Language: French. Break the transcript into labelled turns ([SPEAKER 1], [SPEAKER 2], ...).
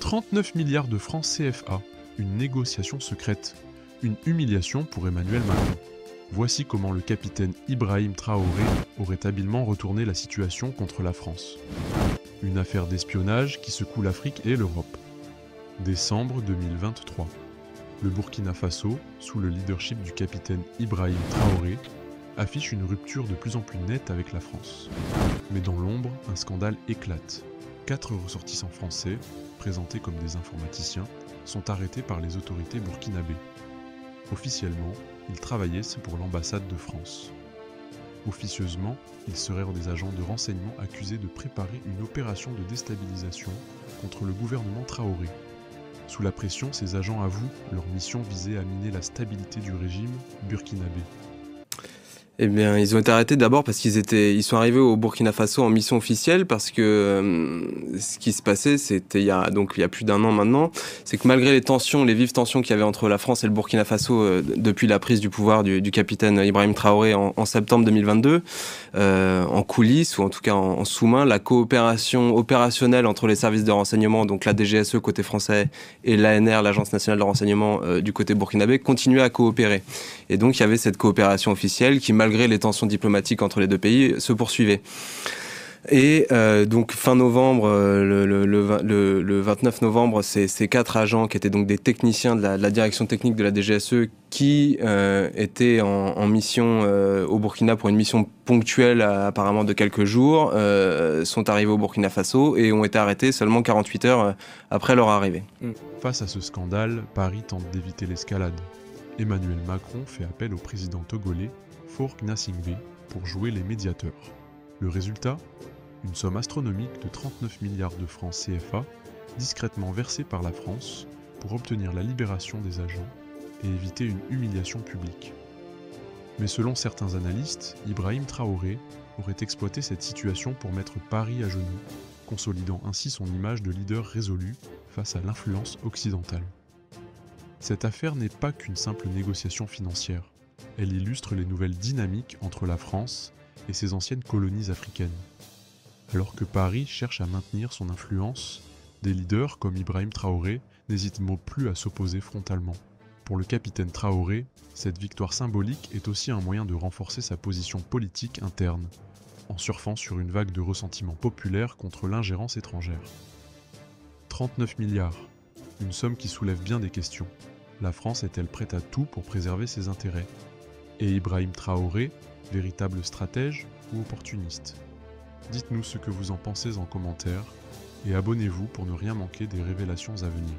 [SPEAKER 1] 39 milliards de francs CFA, une négociation secrète, une humiliation pour Emmanuel Macron. Voici comment le capitaine Ibrahim Traoré aurait habilement retourné la situation contre la France. Une affaire d'espionnage qui secoue l'Afrique et l'Europe. Décembre 2023. Le Burkina Faso, sous le leadership du capitaine Ibrahim Traoré, affiche une rupture de plus en plus nette avec la France. Mais dans l'ombre, un scandale éclate. 4 ressortissants français, présentés comme des informaticiens, sont arrêtés par les autorités burkinabées. Officiellement, ils travaillaient pour l'ambassade de France. Officieusement, ils seraient des agents de renseignement accusés de préparer une opération de déstabilisation contre le gouvernement Traoré. Sous la pression, ces agents avouent leur mission visait à miner la stabilité du régime burkinabé.
[SPEAKER 2] Eh bien, ils ont été arrêtés d'abord parce ils sont arrivés au Burkina Faso en mission officielle parce que ce qui se passait, c'était il y a plus d'1 an maintenant, c'est que malgré les vives tensions qu'il y avait entre la France et le Burkina Faso depuis la prise du pouvoir du capitaine Ibrahim Traoré en septembre 2022, en coulisses ou en tout cas en sous-main, la coopération opérationnelle entre les services de renseignement, donc la DGSE côté français et l'ANR, l'Agence nationale de renseignement du côté burkinabé, continuait à coopérer. Et donc il y avait cette coopération officielle qui, malgré les tensions diplomatiques entre les deux pays, se poursuivait. Et donc fin novembre, le 29 novembre, ces 4 agents qui étaient donc des techniciens de la direction technique de la DGSE qui étaient en mission au Burkina pour une mission ponctuelle apparemment de quelques jours, sont arrivés au Burkina Faso et ont été arrêtés seulement 48 heures après leur arrivée.
[SPEAKER 1] Face à ce scandale, Paris tente d'éviter l'escalade. Emmanuel Macron fait appel au président togolais Faure Gnassingbé pour jouer les médiateurs. Le résultat ? Une somme astronomique de 39 milliards de francs CFA, discrètement versée par la France pour obtenir la libération des agents et éviter une humiliation publique. Mais selon certains analystes, Ibrahim Traoré aurait exploité cette situation pour mettre Paris à genoux, consolidant ainsi son image de leader résolu face à l'influence occidentale. Cette affaire n'est pas qu'une simple négociation financière. Elle illustre les nouvelles dynamiques entre la France et ses anciennes colonies africaines. Alors que Paris cherche à maintenir son influence, des leaders comme Ibrahim Traoré n'hésitent plus à s'opposer frontalement. Pour le capitaine Traoré, cette victoire symbolique est aussi un moyen de renforcer sa position politique interne, en surfant sur une vague de ressentiment populaire contre l'ingérence étrangère. 39 milliards, une somme qui soulève bien des questions. La France est-elle prête à tout pour préserver ses intérêts ? Et Ibrahim Traoré, véritable stratège ou opportuniste ? Dites-nous ce que vous en pensez en commentaire et abonnez-vous pour ne rien manquer des révélations à venir.